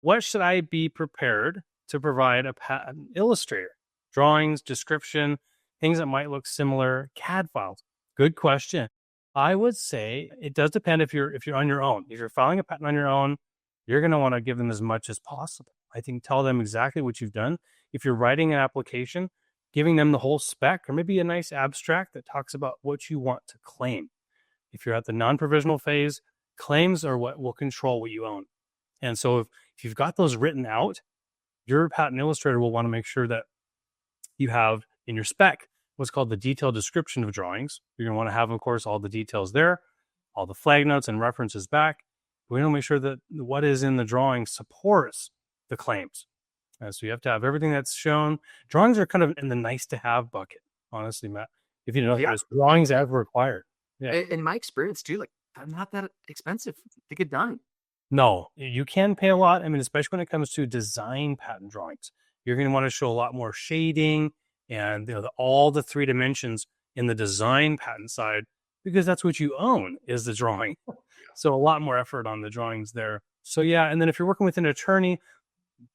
what should I be prepared to provide a patent illustrator? Drawings, description, things that might look similar, CAD files. Good question. I would say it does depend if you're on your own. If you're filing a patent on your own, you're going to want to give them as much as possible. I think tell them exactly what you've done. If you're writing an application, giving them the whole spec or maybe a nice abstract that talks about what you want to claim. If you're at the non-provisional phase, claims are what will control what you own. And so if you've got those written out, your patent illustrator will want to make sure that you have in your spec what's called the detailed description of drawings. You're going to want to have, of course, all the details there, all the flag notes and references back. We want to make sure that what is in the drawing supports the claims. So you have to have everything that's shown. Drawings are kind of in the nice to have bucket, honestly, Matt. If you know, there's drawings as required. Yeah. In my experience too, like I'm not that expensive to get done. No, you can pay a lot. I mean, especially when it comes to design patent drawings, you're going to want to show a lot more shading and all the 3 dimensions in the design patent side, because that's what you own is the drawing. So a lot more effort on the drawings there. So yeah, and then if you're working with an attorney,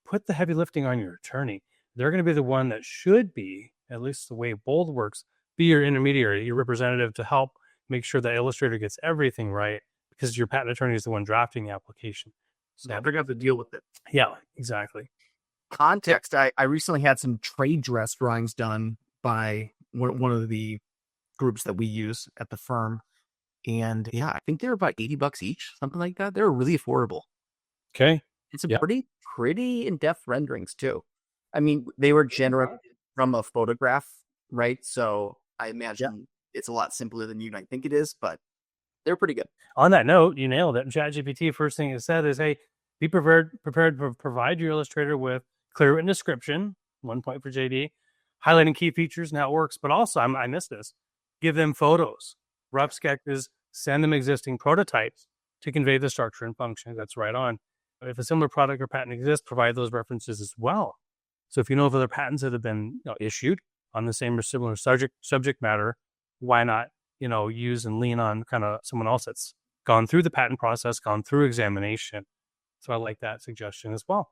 put the heavy lifting on your attorney. They're going to be the one that should be, at least the way Bold works, be your intermediary, your representative to help make sure that Illustrator gets everything right, because your patent attorney is the one drafting the application. So they're going to have to deal with it. Yeah, exactly. Context, I recently had some trade dress drawings done by one of the groups that we use at the firm. And yeah, I think they're about $80 each, something like that. They're really affordable. Okay. It's a pretty in-depth renderings too. I mean, they were generated from a photograph, right? So I imagine it's a lot simpler than you might think it is, but they're pretty good. On that note, you nailed it. ChatGPT, first thing it said is, hey, be prepared to provide your illustrator with clear written description, 1 point for JD, highlighting key features and how it works. But also, I missed this. Give them photos, rough sketches, send them existing prototypes to convey the structure and function. That's right on. If a similar product or patent exists, provide those references as well. So if you know of other patents that have been issued on the same or similar subject matter, why not use and lean on kind of someone else that's gone through the patent process, gone through examination. So I like that suggestion as well.